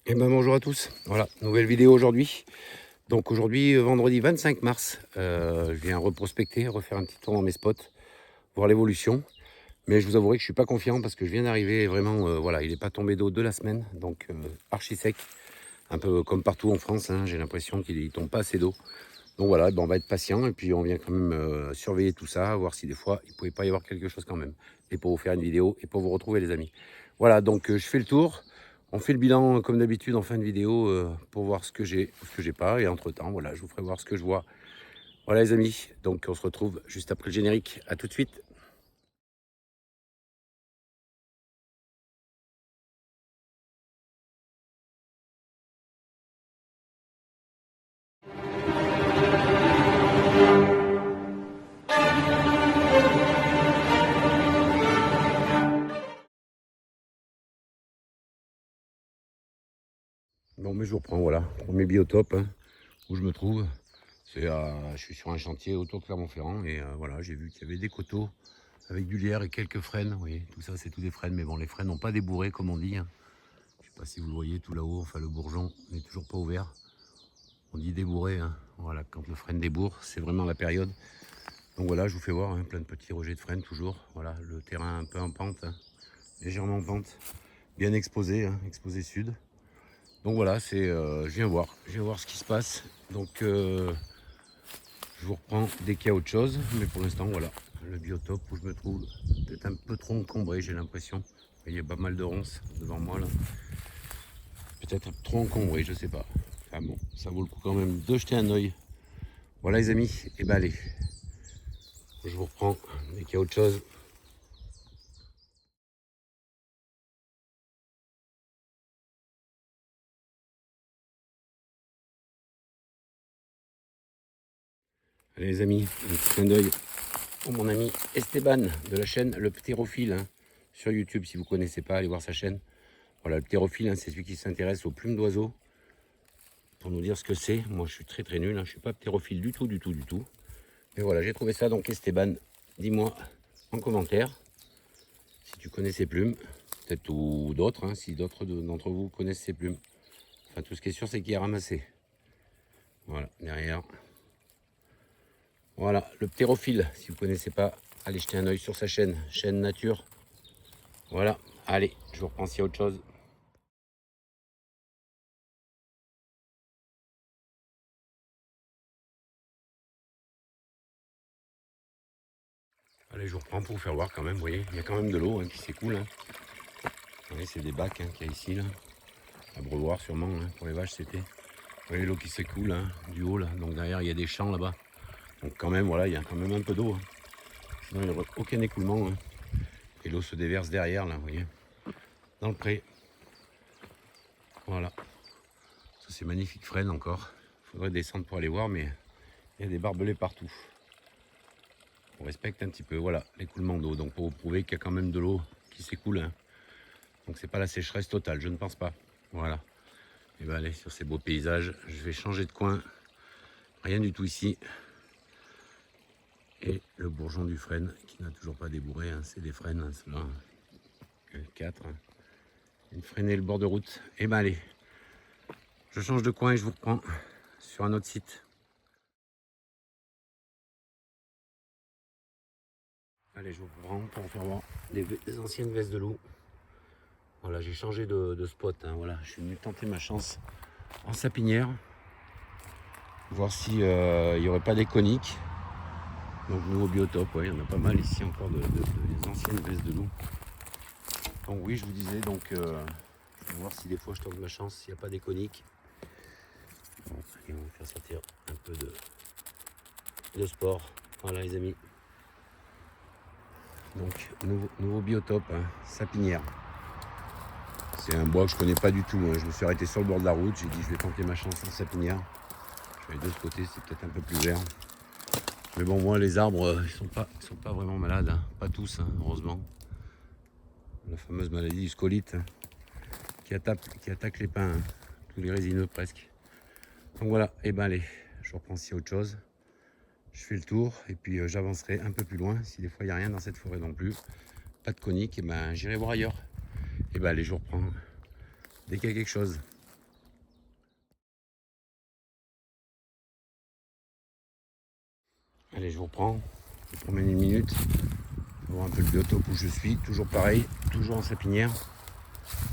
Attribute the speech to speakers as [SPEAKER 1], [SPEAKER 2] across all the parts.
[SPEAKER 1] Et ben bonjour à tous, voilà, nouvelle vidéo aujourd'hui. Donc aujourd'hui, vendredi 25 mars, je viens reprospecter, refaire un petit tour dans mes spots, voir l'évolution. Mais je vous avouerai que je suis pas confiant parce que je viens d'arriver vraiment, voilà, il n'est pas tombé d'eau de la semaine, donc archi sec, un peu comme partout en France, hein, j'ai l'impression qu'il ne tombe pas assez d'eau. Donc voilà, ben on va être patient et puis on vient quand même surveiller tout ça, voir si des fois il pouvait pas y avoir quelque chose quand même. Et pour vous faire une vidéo et pour vous retrouver les amis. Voilà, donc je fais le tour. On fait le bilan comme d'habitude en fin de vidéo pour voir ce que j'ai ou ce que j'ai pas. Et entre temps, voilà, je vous ferai voir ce que je vois. Voilà les amis, donc on se retrouve juste après le générique. À tout de suite. Bon mais je vous reprends, voilà, premier biotope hein, où je me trouve. Je suis sur un chantier autour de Clermont-Ferrand et voilà, j'ai vu qu'il y avait des coteaux avec du lierre et quelques frênes. Vous voyez, tout ça c'est tout des frênes, mais bon, les frênes n'ont pas débourré comme on dit, hein. Je sais pas si vous le voyez tout là-haut, enfin le bourgeon n'est toujours pas ouvert. On dit débourré, hein. Voilà, quand le frêne débourre, c'est vraiment la période. Donc voilà, je vous fais voir hein, plein de petits rejets de frêne toujours. Voilà, le terrain un peu en pente, hein, légèrement en pente, bien exposé, hein, exposé sud. Donc voilà, je viens voir ce qui se passe. Donc je vous reprends dès qu'il y a autre chose, mais pour l'instant voilà, le biotope où je me trouve peut-être un peu trop encombré, j'ai l'impression. Il y a pas mal de ronces devant moi là. Peut-être trop encombré, je sais pas. Enfin bon, ça vaut le coup quand même de jeter un oeil. Voilà les amis, et ben allez, je vous reprends dès qu'il y a autre chose. Allez les amis, un petit clin d'œil pour mon ami Esteban de la chaîne Le Ptérophile hein, sur YouTube. Si vous ne connaissez pas, allez voir sa chaîne. Voilà, le ptérophile, hein, c'est celui qui s'intéresse aux plumes d'oiseaux. Pour nous dire ce que c'est. Moi je suis très nul, hein, je suis pas ptérophile du tout. Mais voilà, j'ai trouvé ça. Donc Esteban, dis-moi en commentaire si tu connais ces plumes. Peut-être ou d'autres, hein, si d'autres d'entre vous connaissent ces plumes. Enfin tout ce qui est sûr c'est qu'il a ramassé. Voilà, derrière. Voilà, le ptérophile, si vous ne connaissez pas, allez jeter un oeil sur sa chaîne, chaîne nature. Voilà, allez, je vous reprends s'il y a autre chose. Allez, je vous reprends pour vous faire voir quand même, vous voyez, il y a quand même de l'eau hein, qui s'écoule. Hein. Vous voyez, c'est des bacs hein, qu'il y a ici, là. Abreuvoir sûrement, hein, pour les vaches c'était. Vous voyez l'eau qui s'écoule hein, du haut, là. Donc derrière, il y a des champs là-bas. Donc quand même, voilà, il y a quand même un peu d'eau. Hein. Sinon, il n'y aurait aucun écoulement. Hein. Et l'eau se déverse derrière, là, vous voyez, dans le pré. Voilà. Ça, c'est magnifique frêne encore. Il faudrait descendre pour aller voir, mais il y a des barbelés partout. On respecte un petit peu, voilà, l'écoulement d'eau. Donc pour vous prouver qu'il y a quand même de l'eau qui s'écoule. Hein. Donc c'est pas la sécheresse totale, je ne pense pas. Voilà. Et bien allez, sur ces beaux paysages, je vais changer de coin. Rien du tout ici. Et le bourgeon du frêne qui n'a toujours pas débourré. Hein. C'est des frênes, hein, ceux-là. 4. Hein. Une freinée le bord de route. Et ben allez, je change de coin et je vous reprends sur un autre site. Allez, je vous reprends pour faire voir des anciennes vestes de loup. Voilà, j'ai changé de spot. Hein, voilà, je suis venu tenter ma chance en sapinière. Voir si il n'y aurait pas des coniques. Donc nouveau biotope, ouais, il y en a pas mal ici encore des anciennes vestes de loup. Donc oui, je vous disais, donc je vais voir si des fois je tente ma chance, s'il n'y a pas des coniques. Bon, allez, on va faire sortir un peu de sport. Voilà les amis. Donc nouveau biotope, hein, sapinière. C'est un bois que je connais pas du tout. Hein. Je me suis arrêté sur le bord de la route, j'ai dit je vais tenter ma chance en sapinière. Je vais aller de ce côté, c'est peut-être un peu plus vert. Mais bon, moi les arbres, ils sont pas vraiment malades, hein. Pas tous, hein, heureusement. La fameuse maladie du scolite hein, qui attaque les pins, hein, tous les résineux presque. Donc voilà, et ben allez, je reprends s'il y a autre chose. Je fais le tour et puis j'avancerai un peu plus loin. Si des fois il n'y a rien dans cette forêt non plus, pas de conique, et ben j'irai voir ailleurs. Et ben allez, je vous reprends dès qu'il y a quelque chose. Allez, je vous reprends. Je vous promène une minute. Voir un peu le biotope où je suis. Toujours pareil, toujours en sapinière.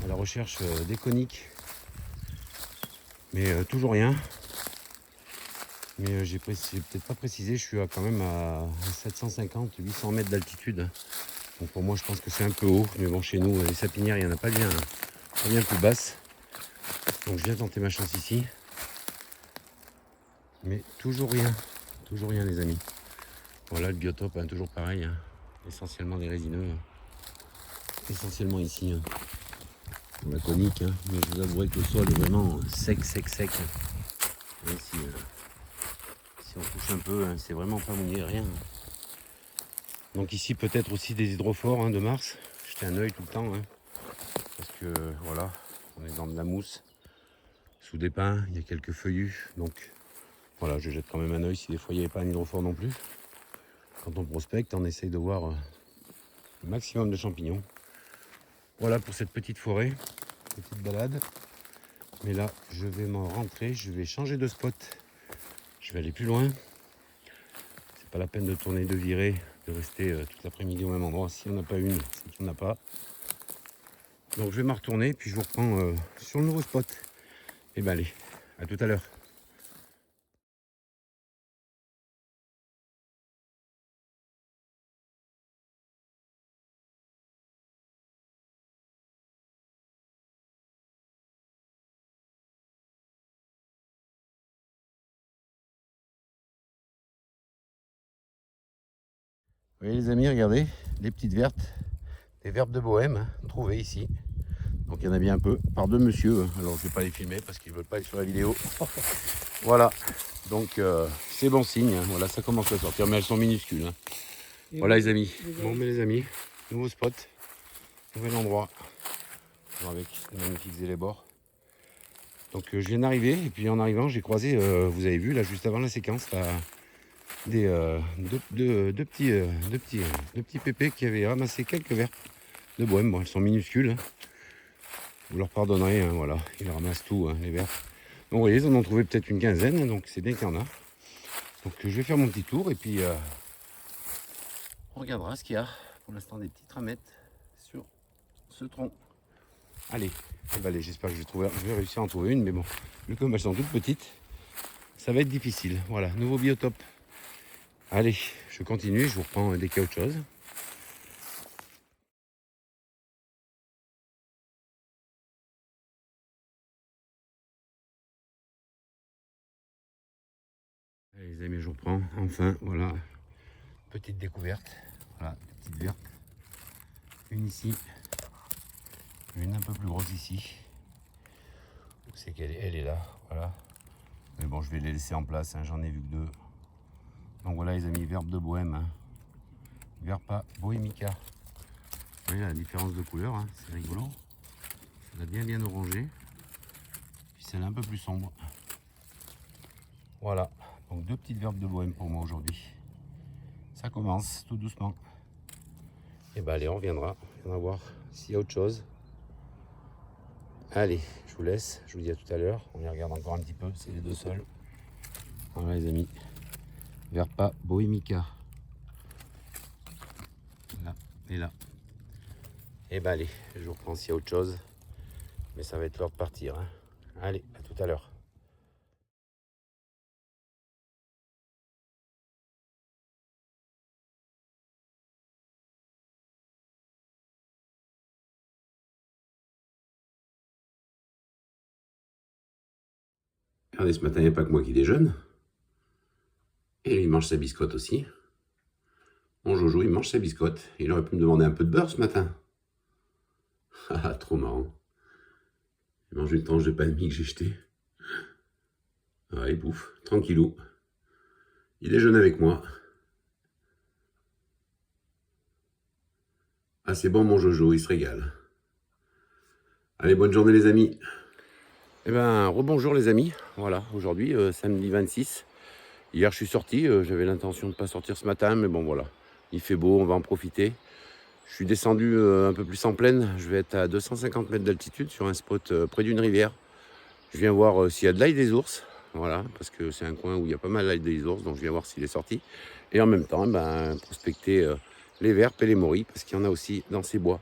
[SPEAKER 1] À la recherche des coniques. Mais toujours rien. Mais j'ai peut-être pas précisé, je suis quand même à 750-800 mètres d'altitude. Donc pour moi, je pense que c'est un peu haut. Mais bon, chez nous, les sapinières, il n'y en a pas bien plus basse. Donc je viens tenter ma chance ici. Mais toujours rien les amis. Voilà le biotope, hein, toujours pareil. Hein. Essentiellement des résineux. Hein. Essentiellement ici. Hein. Pour la conique. Hein. Mais je vous avouerai que le sol est vraiment sec. Et si on touche un peu, hein, c'est vraiment pas mouillé, rien. Donc ici peut-être aussi des hydrophores hein, de Mars. Jetez un œil tout le temps. Hein. Parce que voilà, on est dans de la mousse. Sous des pins, il y a quelques feuillus. Donc voilà, je jette quand même un œil si des fois il n'y avait pas un hydrophore non plus. Quand on prospecte, on essaye de voir le maximum de champignons. Voilà pour cette petite forêt, petite balade. Mais là, je vais m'en rentrer, je vais changer de spot. Je vais aller plus loin. C'est pas la peine de tourner, de virer, de rester toute l'après-midi au même endroit. Si on n'a pas une, c'est qu'il n'y en a pas. Donc je vais m'en retourner, puis je vous reprends sur le nouveau spot. Et ben allez, à tout à l'heure. Vous voyez les amis, regardez, les petites vertes, des verbes de bohème hein, trouvées ici. Donc il y en a bien un peu, par deux monsieur. Hein. Alors je ne vais pas les filmer parce qu'ils ne veulent pas être sur la vidéo. Voilà, donc c'est bon signe. Hein. Voilà, ça commence à sortir, mais elles sont minuscules. Hein. Voilà les amis. Bon mais les amis, nouveau spot, nouvel endroit. Avec les magnifiques élébores. Donc je viens d'arriver et puis en arrivant j'ai croisé, vous avez vu là juste avant la séquence, là, deux petits pépés qui avaient ramassé quelques verres de bohème. Bon, elles sont minuscules. Hein. Vous leur pardonnerez, hein, voilà, ils ramassent tout, hein, les verres. Donc vous voyez, ils en ont trouvé peut-être une quinzaine, donc c'est bien qu'il y en a. Donc je vais faire mon petit tour et puis on regardera ce qu'il y a. Pour l'instant des petites ramettes sur ce tronc. Allez, allez, j'espère que je vais réussir à en trouver une, mais bon, vu comme elles sont toutes petites, ça va être difficile. Voilà, nouveau biotope. Allez, je continue, je vous reprends dès qu'il y a autre chose. Allez les amis, je reprends, enfin, voilà, petite découverte. Voilà, petite verte. Une ici, une un peu plus grosse ici. Où c'est qu'elle est? Elle est là, voilà. Mais bon, je vais les laisser en place, hein, j'en ai vu que deux. Donc voilà les amis, verbe de bohème. Hein. Verpa bohemica. Vous voyez la différence de couleur, hein, c'est rigolo. Celle-là bien orangé. Puis celle-là un peu plus sombre. Voilà, donc deux petites verbes de bohème pour moi aujourd'hui. Ça commence tout doucement. Et ben allez, on reviendra voir s'il y a autre chose. Allez, je vous laisse, je vous dis à tout à l'heure. On y regarde encore un petit peu, c'est les deux seuls. Voilà les amis, Verpa bohemica. Là et là. Et ben allez, je vous reprends s'il y a autre chose. Mais ça va être l'heure de partir. Hein. Allez, à tout à l'heure. Regardez, ce matin, il n'y a pas que moi qui déjeune. Et il mange sa biscotte aussi. Mon Jojo, il mange sa biscotte. Il aurait pu me demander un peu de beurre ce matin. Ah, trop marrant. Il mange une tranche de pain de mie que j'ai jeté. Ah, il bouffe, tranquillou. Il déjeune avec moi. Ah, c'est bon mon Jojo, il se régale. Allez, bonne journée les amis. Eh ben, rebonjour les amis. Voilà, aujourd'hui, samedi 26. Hier, je suis sorti. J'avais l'intention de ne pas sortir ce matin, mais bon, voilà. Il fait beau, on va en profiter. Je suis descendu un peu plus en plaine. Je vais être à 250 mètres d'altitude sur un spot près d'une rivière. Je viens voir s'il y a de l'ail des ours. voilà, parce que c'est un coin où il y a pas mal des ours, donc je viens voir s'il est sorti. Et en même temps, prospecter les verpes et les morilles, parce qu'il y en a aussi dans ces bois.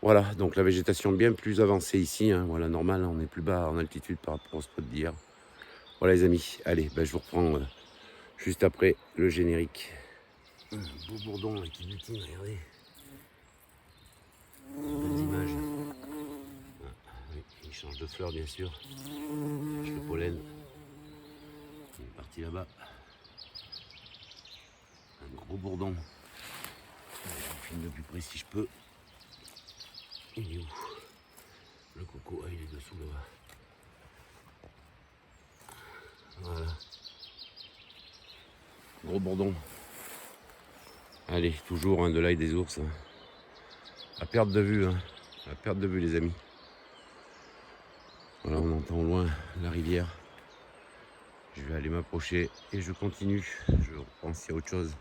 [SPEAKER 1] Voilà, donc la végétation bien plus avancée ici, hein, voilà, normal, on est plus bas en altitude par rapport au spot d'hier. Voilà les amis, allez, je vous reprends juste après le générique. Un beau bourdon là, qui butine, regardez. Belles images. Ah, oui, il change de fleur bien sûr. Le pollen. Il est parti là-bas. Un gros bourdon. Je filme de plus près si je peux. Il est où? Le coco, ah, il est dessous là-bas. Voilà. Gros bourdon. Allez, toujours de l'ail des ours. Hein. À perte de vue, hein. À perte de vue les amis. Voilà, on entend au loin la rivière. Je vais aller m'approcher et je continue. Je pense qu'il y a autre chose.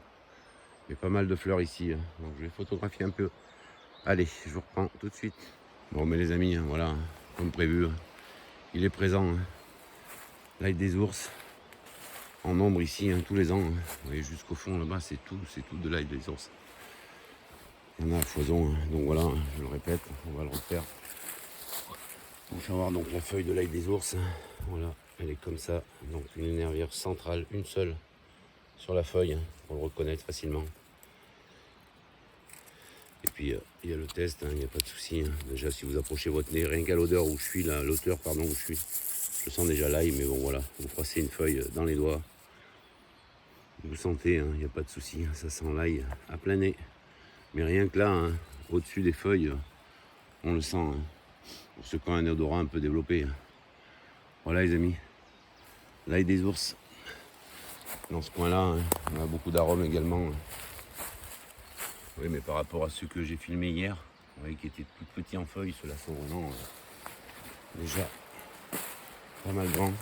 [SPEAKER 1] Il y a pas mal de fleurs ici, hein. Donc je vais photographier un peu. Allez, je vous reprends tout de suite. Bon, mais les amis, hein, voilà, hein, comme prévu, hein, il est présent. Hein. L'ail des ours, en nombre ici, hein, tous les ans. Hein. Vous voyez, jusqu'au fond là-bas, c'est tout de l'ail des ours. Il y en a à foison, hein. Donc voilà, hein, je le répète, on va le refaire. On va faire voir donc la feuille de l'ail des ours. Hein. Voilà, elle est comme ça. Donc une nervure centrale, une seule sur la feuille, hein, pour le reconnaître facilement. Et puis il y a le test, il n'y a pas de souci. Hein. Déjà si vous approchez votre nez, rien qu'à l'odeur où je suis, l'auteur pardon où je suis, je sens déjà l'ail, mais bon voilà, vous froissez une feuille dans les doigts. Vous sentez, il n'y a pas de souci, ça sent l'ail à plein nez. Mais rien que là, hein, au-dessus des feuilles, on le sent. Hein, pour ceux qui ont un odorat un peu développé. Hein. Voilà les amis, l'ail des ours. Dans ce coin-là, hein, on a beaucoup d'arômes également. Hein. Oui, mais par rapport à ceux que j'ai filmés hier, vous voyez, qui étaient plus petits en feuilles, ceux-là sont vraiment déjà pas mal grands.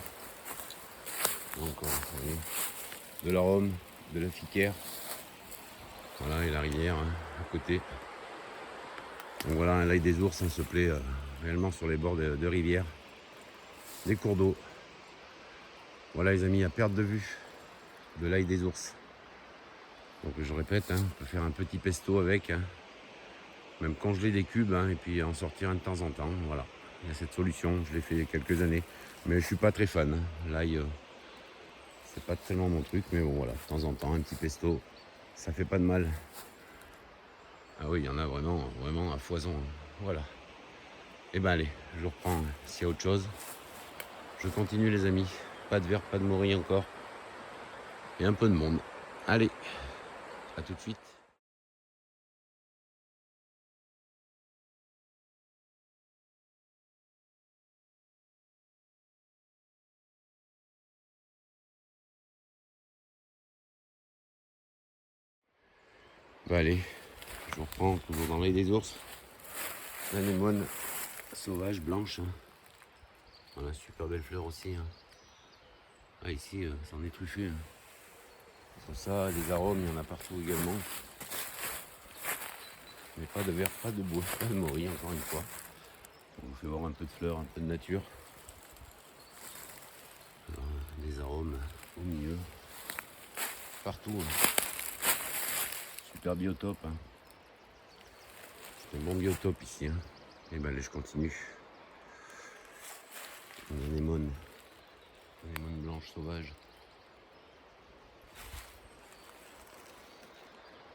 [SPEAKER 1] Donc, vous voyez, de l'arôme, de la ficaire. Voilà, et la rivière hein, à côté. Donc voilà, un l'ail des ours, se plaît réellement sur les bords de rivières, des cours d'eau. Voilà les amis, à perte de vue de l'ail des ours. Donc je répète, hein, on peut faire un petit pesto avec, hein, même congeler des cubes hein, et puis en sortir un de temps en temps. Voilà, il y a cette solution, je l'ai fait il y a quelques années, mais je suis pas très fan. Hein. L'ail, c'est pas tellement mon truc, mais bon voilà, de temps en temps, un petit pesto, ça fait pas de mal. Ah oui, il y en a vraiment à foison. Hein. Voilà. Et ben allez, je reprends hein, s'il y a autre chose. Je continue les amis. Pas de verre, pas de morilles encore. Et un peu de monde. Allez, à tout de suite. Bah allez, je reprends toujours dans l'ail des ours. L'anémone sauvage blanche. Hein. Voilà, super belle fleur aussi. Hein. Ah ici, c'en est truffé. Hein. Sur ça, des arômes, il y en a partout également. Mais pas de verre, pas de bois, pas de morilles encore une fois. Je vous fais voir un peu de fleurs, un peu de nature. Alors, des arômes au milieu. Partout. Hein. Super biotope. Hein. C'est un bon biotope ici. Hein. Et ben allez, je continue. Une anémone blanche sauvage.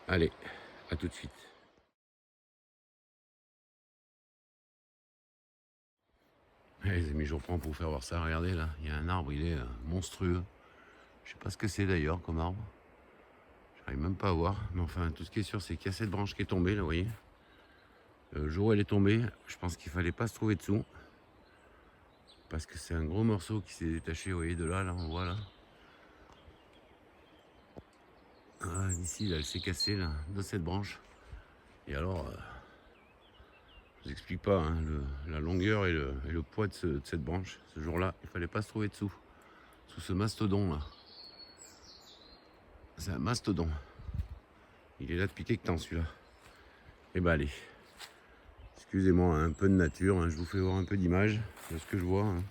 [SPEAKER 1] Allez, à tout de suite. Allez, les amis, je reprends pour vous faire voir ça. Regardez là, il y a un arbre, il est monstrueux. Je sais pas ce que c'est d'ailleurs comme arbre. J'arrive même pas à voir. Mais enfin, tout ce qui est sûr, c'est qu'il y a cette branche qui est tombée là, vous voyez. Le jour où elle est tombée, je pense qu'il fallait pas se trouver dessous. Parce que c'est un gros morceau qui s'est détaché, vous voyez, de là, on voit là. Ah, ici, là, elle s'est cassée là, de cette branche. Et alors, je vous explique pas hein, la longueur et le poids de cette branche. Ce jour-là, il fallait pas se trouver dessous. Sous ce mastodon là. C'est un mastodon. Il est là depuis quelques temps celui-là. Et bah allez. Excusez-moi, un peu de nature, hein, je vous fais voir un peu d'image de ce que je vois. Hein.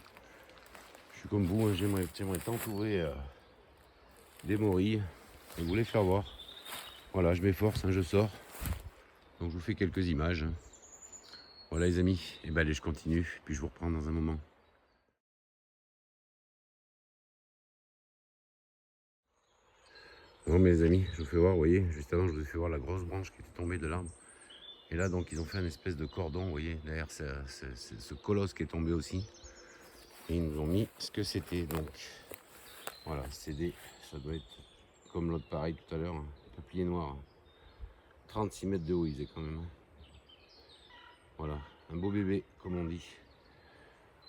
[SPEAKER 1] Je suis comme vous, hein, j'aimerais tant trouver des morilles et vous les faire voir. Voilà, je m'efforce, hein, je sors. Donc je vous fais quelques images. Hein. Voilà les amis, et ben allez, je continue, puis je vous reprends dans un moment. Bon mes amis, je vous fais voir, vous voyez, juste avant je vous ai fait voir la grosse branche qui était tombée de l'arbre. Et là donc ils ont fait un espèce de cordon, vous voyez, derrière ce colosse qui est tombé aussi. Et ils nous ont mis ce que c'était, donc voilà, ça doit être comme l'autre pareil tout à l'heure, hein, peuplier noir. Hein. 36 mètres de haut il faisait quand même. Hein. Voilà, un beau bébé comme on dit.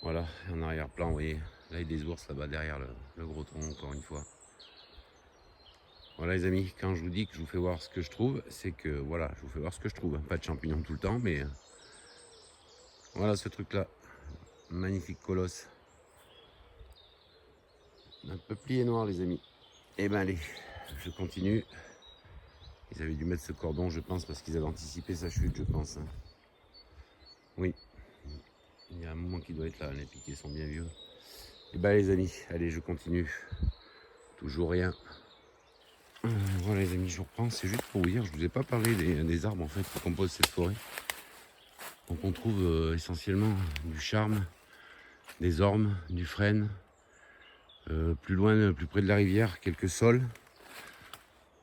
[SPEAKER 1] Voilà, en arrière-plan, vous voyez, là il y a des ours là-bas derrière le gros tronc encore une fois. Voilà les amis, quand je vous dis que je vous fais voir ce que je trouve, c'est que voilà, je vous fais voir ce que je trouve. Pas de champignons tout le temps, mais voilà ce truc là. Magnifique colosse. Un peuplier noir les amis. Et ben allez, je continue. Ils avaient dû mettre ce cordon je pense parce qu'ils avaient anticipé sa chute je pense. Hein. Oui. Il y a un moment qui doit être là, les piquets sont bien vieux. Et ben les amis, allez je continue. Toujours rien. Voilà les amis, je reprends, c'est juste pour vous dire, je vous ai pas parlé des arbres en fait qui composent cette forêt. Donc on trouve essentiellement du charme, des ormes, du frêne, plus loin, plus près de la rivière, quelques saules,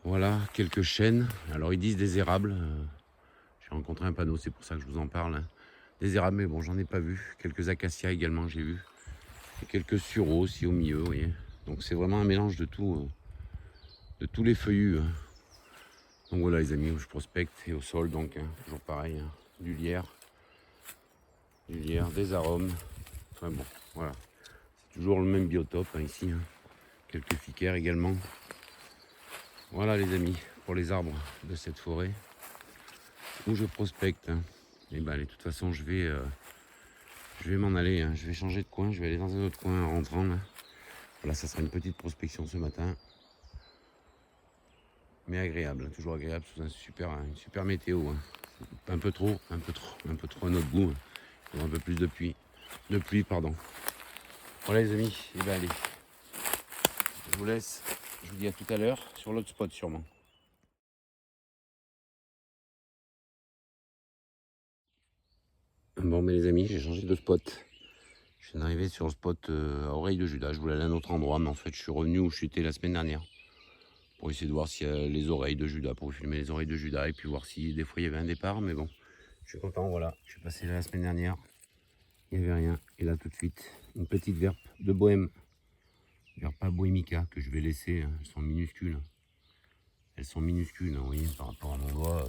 [SPEAKER 1] voilà, quelques chênes. Alors ils disent des érables, j'ai rencontré un panneau, c'est pour ça que je vous en parle. Hein. Des érables, mais bon, j'en ai pas vu. Quelques acacias également, j'ai vu. Et quelques sureaux aussi au milieu, vous voyez. Donc c'est vraiment un mélange de tout, de tous les feuillus. Hein. Donc voilà les amis, où je prospecte et au sol, donc hein, toujours pareil, hein, du lierre, des arômes. Enfin bon, voilà. C'est toujours le même biotope hein, ici. Hein. Quelques ficaires également. Voilà les amis, pour les arbres de cette forêt où je prospecte. Hein. Et ben de toute façon je vais m'en aller, hein. Je vais changer de coin, je vais aller dans un autre coin en rentrant. Là. Voilà, ça sera une petite prospection ce matin. Mais agréable, toujours agréable sous une super météo. Hein. Un peu trop à notre goût. Hein. Il y aura un peu plus de pluie, pardon. Voilà les amis, et ben allez, je vous laisse, je vous dis à tout à l'heure sur l'autre spot sûrement. Bon mais les amis, j'ai changé de spot. Je viens d'arriver sur le spot à Oreille de Judas. Je voulais aller à un autre endroit, mais en fait je suis revenu où j'étais la semaine dernière. Pour essayer de voir s'il y a les oreilles de Judas, pour filmer les oreilles de Judas et puis voir si des fois il y avait un départ. Mais bon, je suis content, voilà. Je suis passé là la semaine dernière, il n'y avait rien. Et là tout de suite, une petite verpe de bohème. Verpa bohemica que je vais laisser, hein. Elles sont minuscules. Elles sont minuscules, hein, vous voyez, par rapport à mon doigt.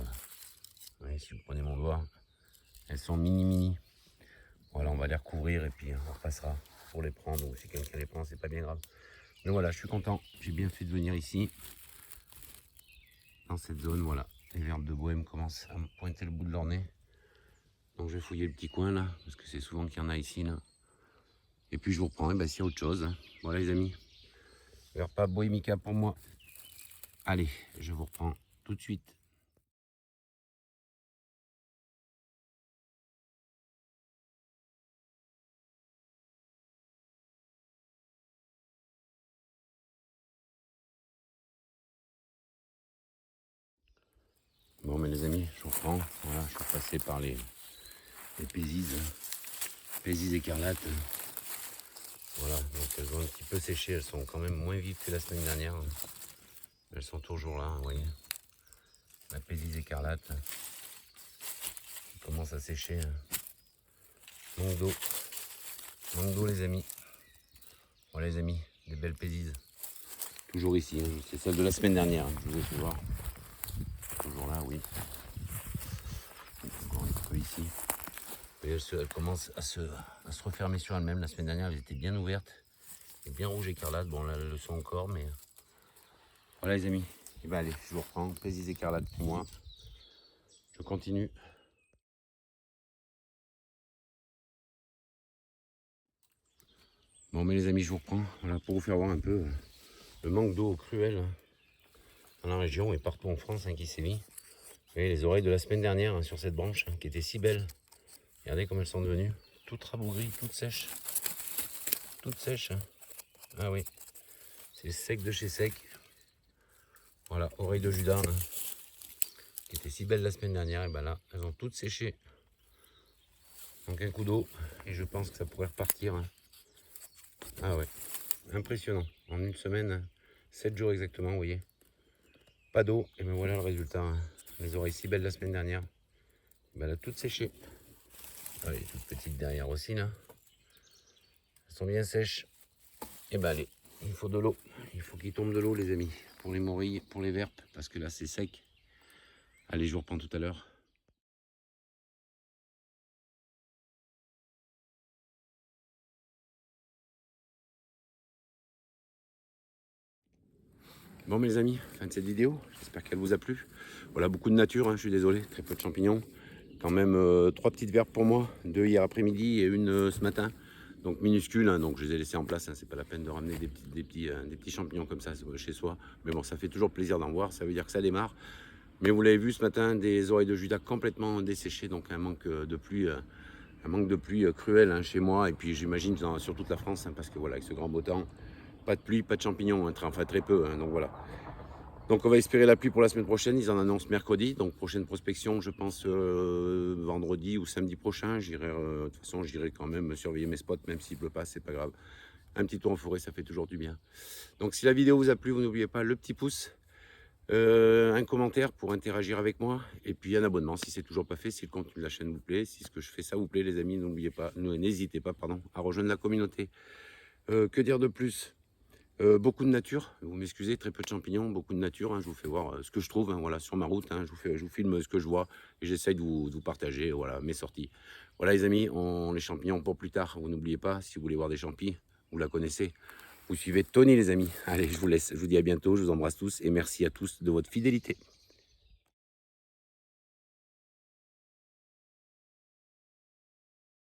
[SPEAKER 1] Voyez, si vous prenez mon doigt, elles sont mini. Voilà, on va les recouvrir et puis on repassera pour les prendre. Ou si quelqu'un les prend, c'est pas bien grave. Mais voilà, je suis content. J'ai bien fait de venir ici. Dans cette zone, voilà. Les verbes de bohème commencent à me pointer le bout de leur nez. Donc je vais fouiller le petit coin là, parce que c'est souvent qu'il y en a ici là. Et puis je vous reprends, s'il y a autre chose. Voilà les amis. Verpa bohemica pour moi. Allez, je vous reprends tout de suite. Bon mais les amis, je vous reprends. Voilà, je suis passé par les pézises. Pézises écarlates. Voilà, donc elles ont un petit peu séché, elles sont quand même moins vives que la semaine dernière. Elles sont toujours là, vous voyez. La pésise écarlate qui commence à sécher. Manque d'eau les amis. Voilà les amis, des belles pézises. Toujours ici, hein. C'est celle de la semaine dernière, je vous ai fait voir. Toujours là, oui. Encore un peu ici. Et elle commence à se refermer sur elle-même. La semaine dernière, elles étaient bien ouvertes et bien rouge écarlate. Bon, là, elles le sont encore, mais voilà les amis. Et ben allez, je vous reprends. Pézises écarlate pour moi. Je continue. Bon, mais les amis, je vous reprends. Voilà, pour vous faire voir un peu le manque d'eau cruel hein, dans la région et partout en France hein, qui sévit. Vous voyez les oreilles de la semaine dernière hein, sur cette branche hein, qui était si belle. Regardez comme elles sont devenues toutes rabougries, toutes sèches. Toutes sèches. Hein. Ah oui, c'est sec de chez sec. Voilà, oreille de Judas, hein, qui était si belle la semaine dernière. Et ben là, elles ont toutes séché. Donc un coup d'eau, et je pense que ça pourrait repartir. Hein. Ah ouais, impressionnant. En une semaine, 7 jours exactement, vous voyez. Pas d'eau, et ben voilà le résultat. Hein. Les oreilles si belles la semaine dernière. Ben, elle a toutes séché. Ah, les toutes petites derrière aussi là. Elles sont bien sèches. Et ben allez, il faut de l'eau. Il faut qu'il tombe de l'eau les amis. Pour les morilles, pour les verpes, parce que là c'est sec. Allez, je vous reprends tout à l'heure. Bon mes amis, fin de cette vidéo, j'espère qu'elle vous a plu. Voilà, beaucoup de nature, hein, je suis désolé, très peu de champignons. Quand même 3 petites verpes pour moi, 2 hier après-midi et une ce matin. Donc minuscules, hein, donc je les ai laissées en place, hein, c'est pas la peine de ramener des petits champignons comme ça chez soi. Mais bon, ça fait toujours plaisir d'en voir, ça veut dire que ça démarre. Mais vous l'avez vu ce matin, des oreilles de Judas complètement desséchées, donc un manque de pluie. Un manque de pluie cruel hein, chez moi et puis j'imagine sur toute la France hein, parce que voilà avec ce grand beau temps, pas de pluie, pas de champignons, hein, enfin très peu, hein, donc voilà. Donc on va espérer la pluie pour la semaine prochaine, ils en annoncent mercredi, donc prochaine prospection je pense vendredi ou samedi prochain, j'irai de toute façon j'irai quand même surveiller mes spots même s'il pleut pas, c'est pas grave. Un petit tour en forêt ça fait toujours du bien. Donc si la vidéo vous a plu, vous n'oubliez pas le petit pouce, un commentaire pour interagir avec moi et puis un abonnement si c'est toujours pas fait, si le contenu de la chaîne vous plaît, si ce que je fais ça vous plaît les amis, n'oubliez pas, n'hésitez pas pardon, à rejoindre la communauté. Que dire de plus? Beaucoup de nature, vous m'excusez, très peu de champignons, beaucoup de nature, hein, je vous fais voir ce que je trouve hein, voilà, sur ma route, hein, je vous filme ce que je vois et j'essaye de vous partager voilà, mes sorties. Voilà les amis, les champignons pour plus tard, vous n'oubliez pas, si vous voulez voir des champis, vous la connaissez, vous suivez Tony les amis. Allez, je vous laisse, je vous dis à bientôt, je vous embrasse tous et merci à tous de votre fidélité.